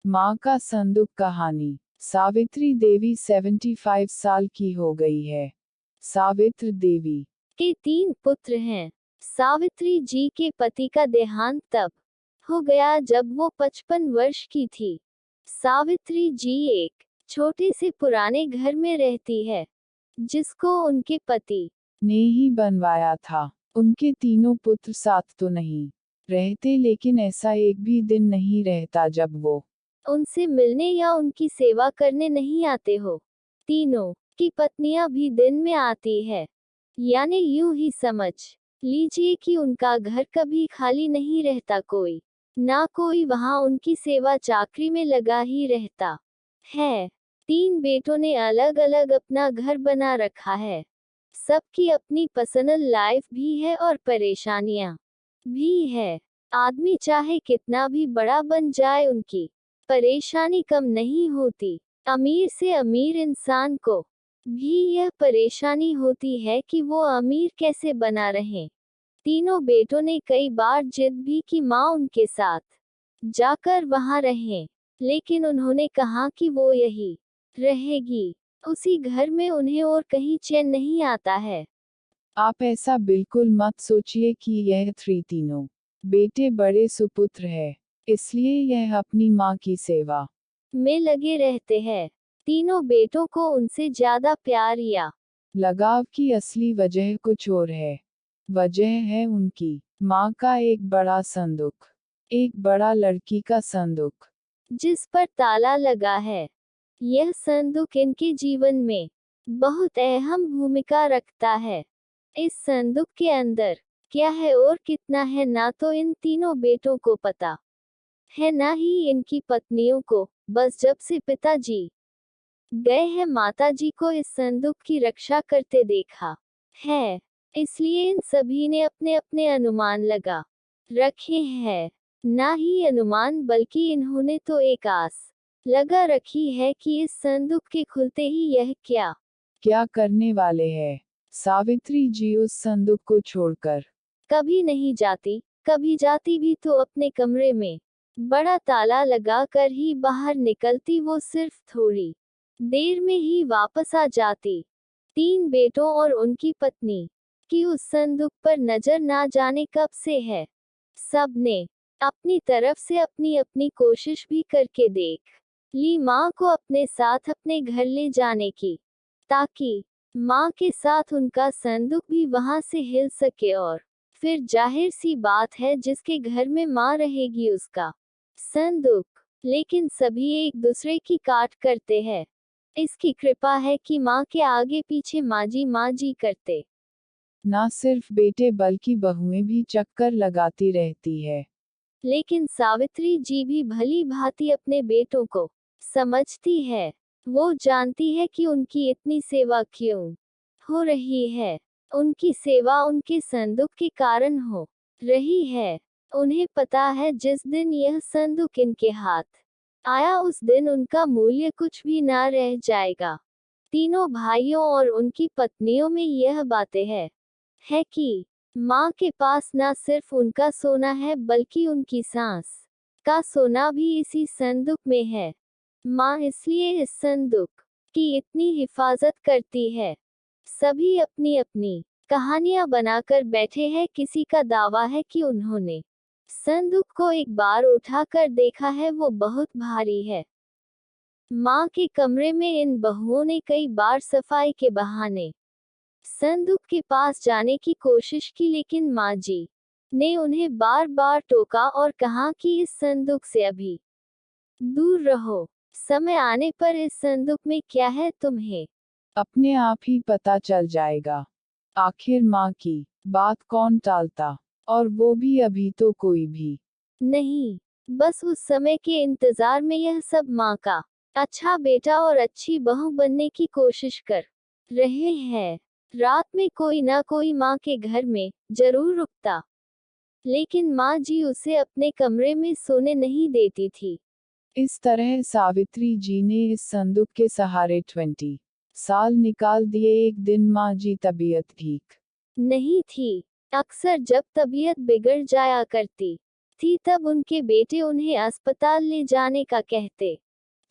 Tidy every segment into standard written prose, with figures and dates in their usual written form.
माँ का संदूक कहानी। सावित्री देवी 75 साल की हो गई है। सावित्र देवी के 3 पुत्र हैं। सावित्री जी के पति का देहांत तब हो गया जब वो 55 वर्ष की थी। सावित्री जी एक छोटे से पुराने घर में रहती है, जिसको उनके पति ने ही बनवाया था। उनके तीनों पुत्र साथ तो नहीं रहते, लेकिन ऐसा एक भी दिन नहीं रहता जब वो उनसे मिलने या उनकी सेवा करने नहीं आते हो। तीनों की पत्नियां भी दिन में आती है, यानी यूं ही समझ लीजिए कि उनका घर कभी खाली नहीं रहता, कोई ना कोई वहां उनकी सेवा चाकरी में लगा ही रहता है। 3 बेटों ने अलग अलग अपना घर बना रखा है। सबकी अपनी पर्सनल लाइफ भी है और परेशानियां भी है। आदमी चाहे कितना भी बड़ा बन जाए, उनकी परेशानी कम नहीं होती। अमीर से अमीर इंसान को भी यह परेशानी होती है कि वो अमीर कैसे बना रहे। तीनों बेटों ने कई बार जिद भी की माँ उनके साथ जाकर वहां रहें, लेकिन उन्होंने कहा कि वो यही रहेगी। उसी घर में उन्हें और कहीं चैन नहीं आता है। आप ऐसा बिल्कुल मत सोचिए कि यह तीनों बेटे बड़े सुपुत्र है, इसलिए यह अपनी माँ की सेवा में लगे रहते हैं। तीनों बेटों को उनसे ज्यादा प्यार या लगाव की असली वजह कुछ और है। वजह है उनकी माँ का एक बड़ा संदूक, एक बड़ा लड़की का संदूक, जिस पर ताला लगा है। यह संदूक इनके जीवन में बहुत अहम भूमिका रखता है। इस संदूक के अंदर क्या है और कितना है, ना तो इन तीनों बेटों को पता है, ना ही इनकी पत्नियों को। बस जब से पिताजी गए हैं, माताजी को इस संदूक की रक्षा करते देखा है, इसलिए इन सभी ने अपने अपने अनुमान लगा रखे हैं। ना ही अनुमान, बल्कि इन्होंने तो एक आस लगा रखी है कि इस संदूक के खुलते ही यह क्या करने वाले हैं। सावित्री जी उस संदूक को छोड़कर कभी नहीं जाती। कभी जाती भी तो अपने कमरे में बड़ा ताला लगा कर ही बाहर निकलती। वो सिर्फ थोड़ी देर में ही वापस आ जाती। 3 बेटों और उनकी पत्नी की उस संदूक पर नजर ना जाने कब से है। सब ने अपनी तरफ से अपनी अपनी कोशिश भी करके देख ली माँ को अपने साथ अपने घर ले जाने की, ताकि माँ के साथ उनका संदूक भी वहां से हिल सके। और फिर जाहिर सी बात है, जिसके घर में माँ रहेगी उसका संदूक। लेकिन सभी एक दूसरे की काट करते हैं। इसकी कृपा है कि माँ के आगे पीछे माँ जी करते। ना सिर्फ बेटे बल्कि बहुएं भी चक्कर लगाती रहती है। लेकिन सावित्री जी भी भली भांति अपने बेटों को समझती है। वो जानती है कि उनकी इतनी सेवा क्यों हो रही है। उनकी सेवा उनके संदूक के कारण हो रही है। उन्हें पता है, जिस दिन यह संदूक इनके हाथ आया, उस दिन उनका मूल्य कुछ भी ना रह जाएगा। तीनों भाइयों और उनकी पत्नियों में यह बातें है कि माँ के पास ना सिर्फ उनका सोना है, बल्कि उनकी सांस का सोना भी इसी संदूक में है। माँ इसलिए इस संदूक की इतनी हिफाजत करती है। सभी अपनी अपनी कहानियां बनाकर बैठे हैं। किसी का दावा है कि उन्होंने संदूक को एक बार उठाकर देखा है, वो बहुत भारी है। माँ के कमरे में इन बहुओं ने कई बार सफाई के बहाने संदूक के पास जाने की कोशिश की, लेकिन माँ जी ने उन्हें बार बार टोका और कहा कि इस संदूक से अभी दूर रहो। समय आने पर इस संदूक में क्या है, तुम्हें अपने आप ही पता चल जाएगा। आखिर माँ की बात कौन टालता, और वो भी अभी तो कोई भी नहीं। बस उस समय के इंतजार में यह सब माँ का अच्छा बेटा और अच्छी बहू बनने की कोशिश कर रहे हैं। रात में कोई ना कोई माँ के घर में जरूर रुकता, लेकिन माँ जी उसे अपने कमरे में सोने नहीं देती थी। इस तरह सावित्री जी ने इस संदूक के सहारे 20 साल निकाल दिए। एक दिन माँ जी तबीयत ठीक नहीं थी। अक्सर जब तबीयत बिगड़ जाया करती, थी तब उनके बेटे उन्हें अस्पताल ले जाने का कहते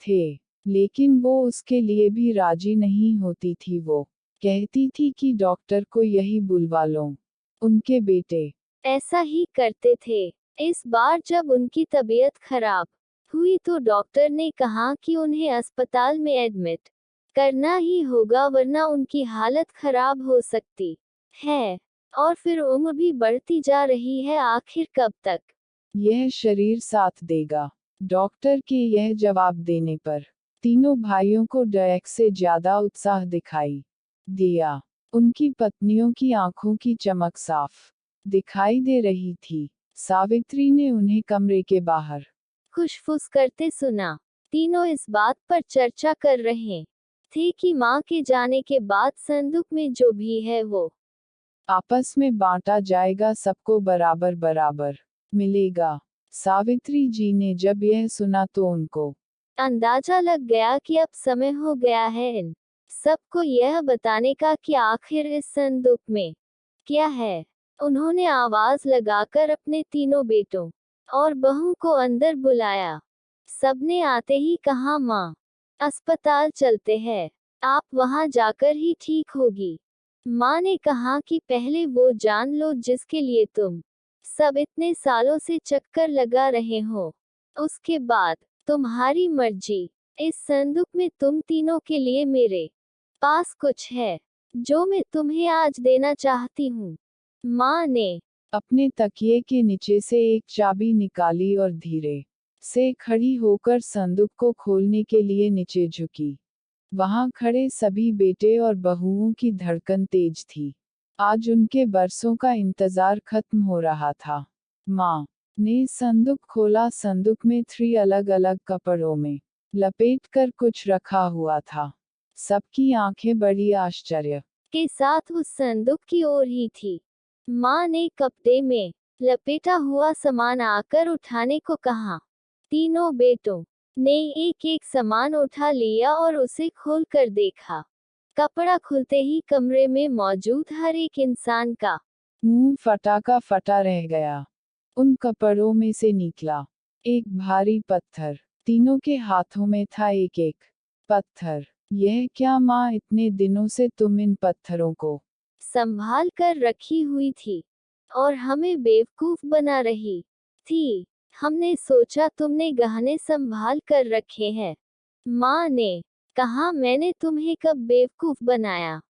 थे, लेकिन वो उसके लिए भी राजी नहीं होती थी। वो कहती थी कि डॉक्टर को यही बुलवा लो। उनके बेटे ऐसा ही करते थे। इस बार जब उनकी तबीयत खराब हुई तो डॉक्टर ने कहा कि उन्हें अस्पताल में एडमिट करना ही होगा वरना उनकी हालत खराब हो सकती है। और फिर उम्र भी बढ़ती जा रही है, आखिर कब तक यह शरीर साथ देगा। डॉक्टर के यह जवाब देने पर तीनों भाइयों को डैक से ज्यादा उत्साह दिखाई दिया। उनकी पत्नियों की आंखों की चमक साफ दिखाई दे रही थी। सावित्री ने उन्हें कमरे के बाहर खुशफुस करते सुना। तीनों इस बात पर चर्चा कर रहे थे कि माँ के जाने के बाद संदूक में जो भी है वो आपस में बांटा जाएगा, सबको बराबर बराबर मिलेगा। सावित्री जी ने जब यह सुना तो उनको अंदाजा लग गया कि अब समय हो गया है इन सबको यह बताने का कि आखिर इस संदूक में क्या है। उन्होंने आवाज लगाकर अपने तीनों बेटों और बहू को अंदर बुलाया। सबने आते ही कहा, माँ, अस्पताल चलते हैं, आप वहां जाकर ही ठीक होगी। माँ ने कहा कि पहले वो जान लो जिसके लिए तुम सब इतने सालों से चक्कर लगा रहे हो, उसके बाद तुम्हारी मर्जी। इस संदूक में तुम तीनों के लिए मेरे पास कुछ है जो मैं तुम्हें आज देना चाहती हूँ। माँ ने अपने तकिए के नीचे से एक चाबी निकाली और धीरे से खड़ी होकर संदूक को खोलने के लिए नीचे झुकी। वहां खड़े सभी बेटे और बहुओं की धड़कन तेज थी। आज उनके बरसों का इंतजार खत्म हो रहा था। माँ ने संदूक खोला। संदूक में 3 अलग अलग कपड़ों में लपेट कर कुछ रखा हुआ था। सबकी आंखें बड़ी आश्चर्य के साथ उस संदूक की ओर ही थी। माँ ने कपड़े में लपेटा हुआ सामान आकर उठाने को कहा। तीनों बेटों ने एक एक सामान उठा लिया और उसे खोल कर देखा। कपड़ा खुलते ही कमरे में मौजूद हर एक इंसान का मुंह फटा का फटा रह गया। उन कपड़ों में से निकला एक भारी पत्थर। तीनों के हाथों में था एक एक पत्थर। यह क्या माँ, इतने दिनों से तुम इन पत्थरों को संभाल कर रखी हुई थी और हमें बेवकूफ बना रही थी। हमने सोचा तुमने गहने संभाल कर रखे हैं। माँ ने कहा, मैंने तुम्हें कब बेवकूफ बनाया?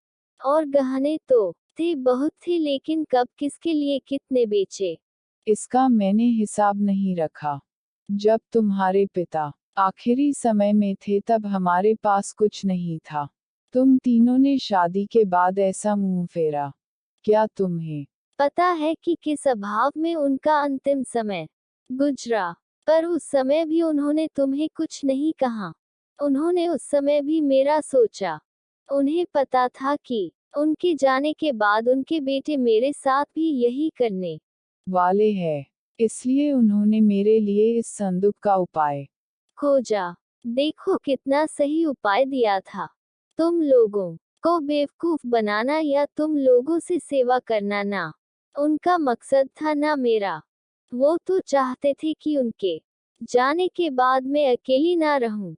और गहने तो थे, बहुत थे, लेकिन कब, किसके लिए, कितने बेचे, इसका मैंने हिसाब नहीं रखा। जब तुम्हारे पिता आखिरी समय में थे तब हमारे पास कुछ नहीं था। तुम तीनों ने शादी के बाद ऐसा मुंह फेरा। क्या तुम्हें पता है कि किस अभाव में उनका अंतिम समय गुजरा? पर उस समय भी उन्होंने तुम्हें कुछ नहीं कहा। उन्होंने उस समय भी मेरा सोचा। उन्हें पता था कि उनके जाने के बाद उनके बेटे मेरे साथ भी यही करने वाले हैं, इसलिए उन्होंने मेरे लिए इस संदूक का उपाय खोजा। देखो कितना सही उपाय दिया था। तुम लोगों को बेवकूफ बनाना या तुम लोगों से सेवा करना ना उनका मकसद था ना मेरा। वो तो चाहते थे कि उनके जाने के बाद मैं अकेली ना रहूं,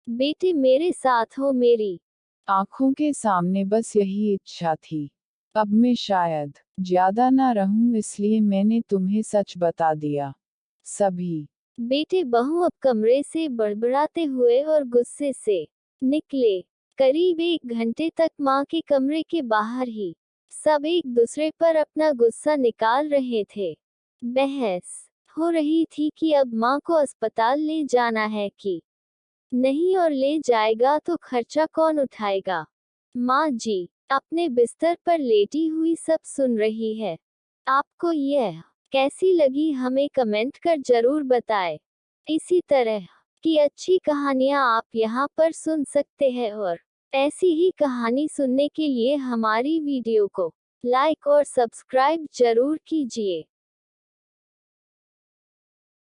बेटे मेरे साथ हो। मेरी आंखों के सामने बस यही इच्छा थी। अब मैं शायद ज्यादा ना रहूं, इसलिए मैंने तुम्हें सच बता दिया। सभी बेटे बहू अब कमरे से बड़बड़ाते हुए और गुस्से से निकले। करीब 1 घंटे तक माँ के कमरे के बाहर ही सब एक दूसरे पर अपना गुस्सा निकाल रहे थे। बहस हो रही थी कि अब माँ को अस्पताल ले जाना है कि नहीं, और ले जाएगा तो खर्चा कौन उठाएगा। माँ जी अपने बिस्तर पर लेटी हुई सब सुन रही है। आपको यह कैसी लगी हमें कमेंट कर जरूर बताएं। इसी तरह की अच्छी कहानियाँ आप यहाँ पर सुन सकते हैं और ऐसी ही कहानी सुनने के लिए हमारी वीडियो को लाइक और सब्सक्राइब जरूर कीजिए।